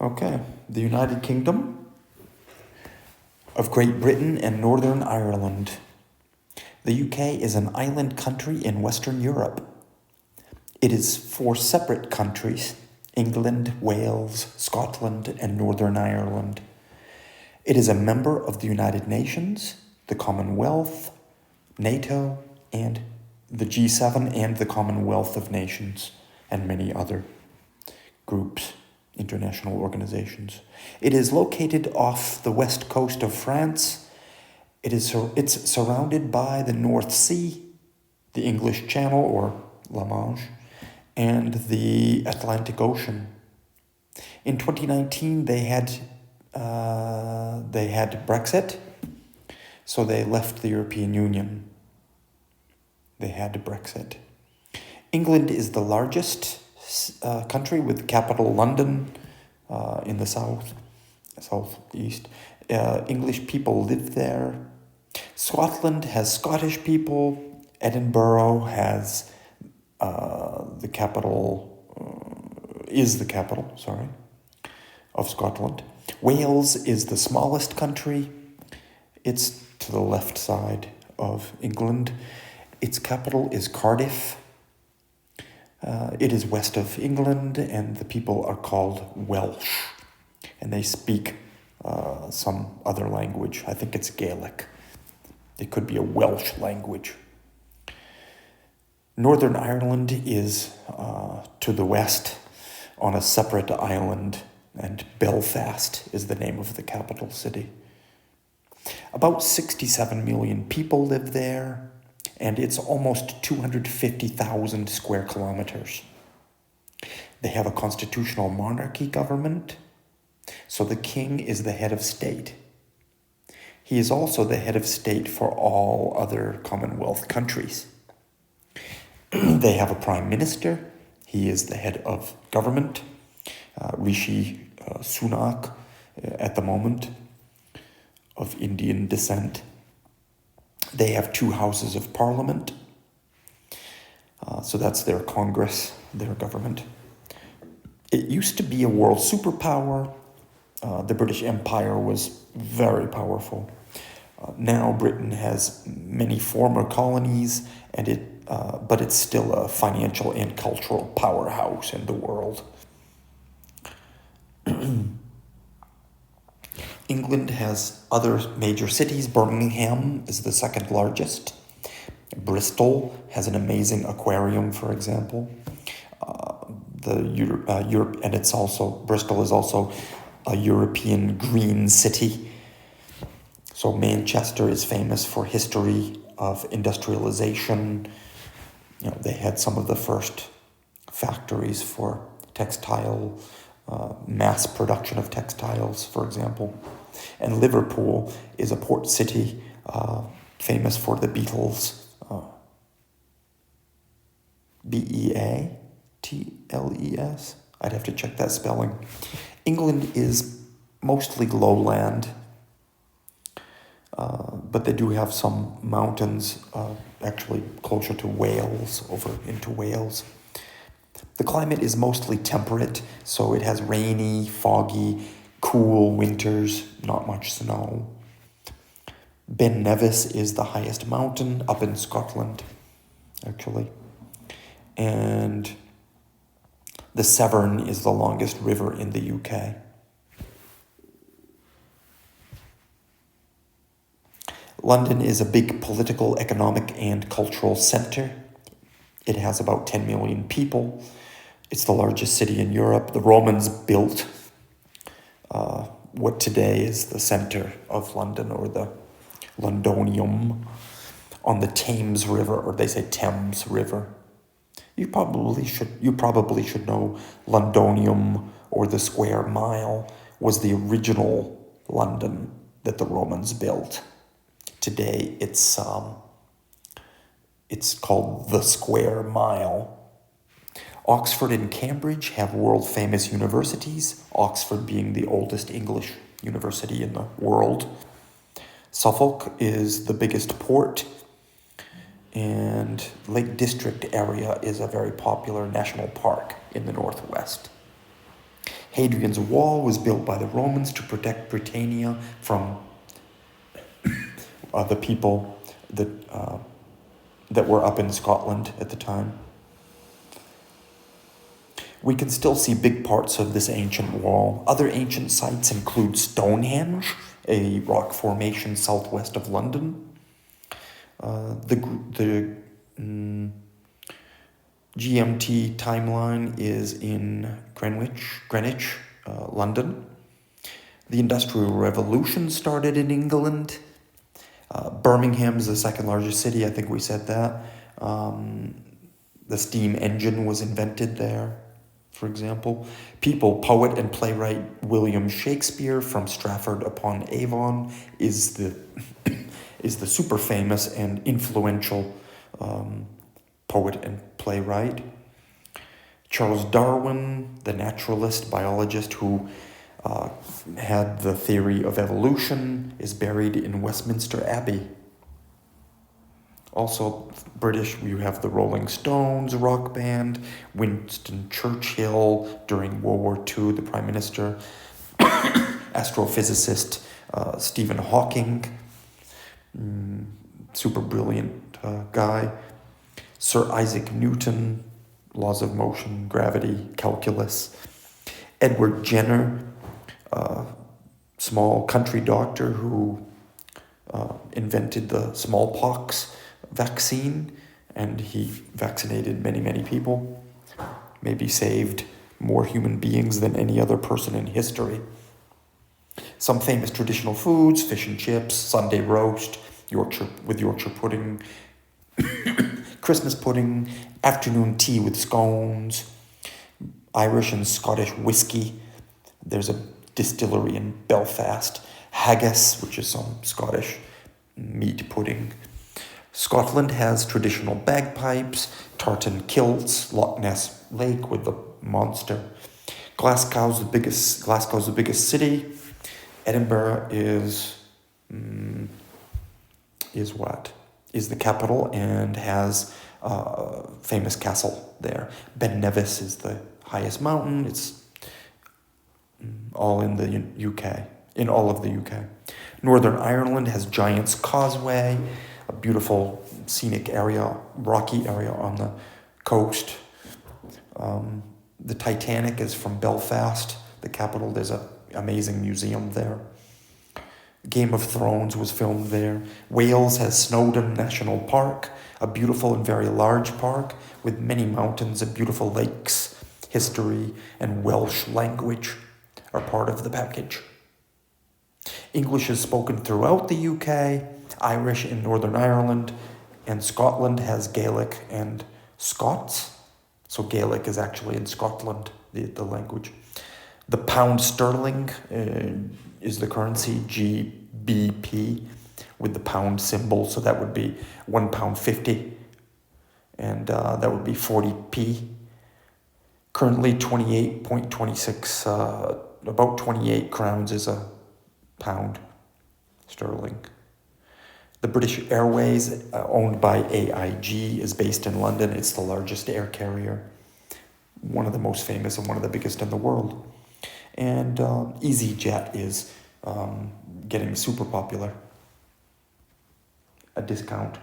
Okay, the United Kingdom of Great Britain and Northern Ireland. The UK is an island country in Western Europe. It is four separate countries: England, Wales, Scotland, and Northern Ireland. It is a member of the United Nations, the Commonwealth, NATO, and the G7 and the Commonwealth of Nations, and many other groups, international organizations. It is located off the west coast of France. It's surrounded by the North Sea, the English Channel or La Manche, and the Atlantic Ocean. In 2019, they had Brexit, so they left the European Union. They had Brexit. England is the largest country with capital London in the southeast. English people live there. Scotland has Scottish people. Edinburgh has the capital of Scotland. Wales is the smallest country. It's to the left side of England. Its capital is Cardiff. It is west of England, and the people are called Welsh, and they speak some other language. I think it's Gaelic. It could be a Welsh language. Northern Ireland is to the west on a separate island, and Belfast is the name of the capital city. About 67 million people live there, and it's almost 250,000 square kilometers. They have a constitutional monarchy government, so the king is the head of state. He is also the head of state for all other Commonwealth countries. They have a prime minister. He is the head of government, Rishi Sunak, at the moment, of Indian descent. They have two houses of parliament. So that's their Congress, their government. It used to be a world superpower. The British Empire was very powerful. Now Britain has many former colonies, and but it's still a financial and cultural powerhouse in the world. England has other major cities. Birmingham is the second largest. Bristol has an amazing aquarium, for example. Bristol is also a European green city. So Manchester is famous for history of industrialization. They had some of the first factories for textile, mass production of textiles, for example. And Liverpool is a port city famous for the Beatles. Beatles? I'd have to check that spelling. England is mostly lowland, but they do have some mountains, actually closer to Wales, over into Wales. The climate is mostly temperate, so it has rainy, foggy, cool winters, not much snow. Ben Nevis is the highest mountain up in Scotland, actually. And the Severn is the longest river in the UK. London is a big political, economic, and cultural center. It has about 10 million people. It's the largest city in Europe. The Romans built what today is the center of London, or the Londonium, on the Thames River, or they say Thames River. You probably should know Londonium, or the square mile, was the original London that the Romans built. Today it's called the square mile. Oxford and Cambridge have world-famous universities, Oxford being the oldest English university in the world. Suffolk is the biggest port, and Lake District area is a very popular national park in the northwest. Hadrian's Wall was built by the Romans to protect Britannia from the people that were up in Scotland at the time. We can still see big parts of this ancient wall. Other ancient sites include Stonehenge, a rock formation southwest of London. The GMT timeline is in Greenwich, London. The Industrial Revolution started in England. Birmingham is the second largest city, I think we said that. The steam engine was invented there, for example. Poet and playwright William Shakespeare from Stratford-upon-Avon is the super famous and influential poet and playwright. Charles Darwin, the naturalist, biologist who had the theory of evolution, is buried in Westminster Abbey. Also, British, you have the Rolling Stones rock band, Winston Churchill during World War II, the Prime Minister, astrophysicist Stephen Hawking, super brilliant guy, Sir Isaac Newton, laws of motion, gravity, calculus, Edward Jenner, small country doctor who invented the smallpox vaccine, and he vaccinated many people, maybe saved more human beings than any other person in history. Some famous traditional foods: fish and chips, Sunday roast, Yorkshire pudding, Christmas pudding, afternoon tea with scones, Irish and Scottish whiskey. There's a distillery in Belfast. Haggis, which is some Scottish meat pudding. Scotland has traditional bagpipes, tartan kilts, Loch Ness Lake with the monster. Glasgow's the biggest city. Edinburgh is the capital and has a famous castle there. Ben Nevis is the highest mountain. It's all in the UK, in all of the UK. Northern Ireland has Giant's Causeway, a beautiful scenic area, rocky area on the coast. The Titanic is from Belfast, the capital. There's an amazing museum there. Game of Thrones was filmed there. Wales has Snowdon National Park, a beautiful and very large park with many mountains and beautiful lakes. History and Welsh language are part of the package. English is spoken throughout the UK, Irish in Northern Ireland, and Scotland has Gaelic and Scots. So Gaelic is actually in Scotland, the language. The pound sterling is the currency, GBP, with the pound symbol. So that would be £1.50, and that would be 40p. Currently 28.26, about 28 crowns is a pound sterling. The British Airways, owned by AIG, is based in London. It's the largest air carrier, one of the most famous and one of the biggest in the world. And EasyJet is getting super popular. A discount.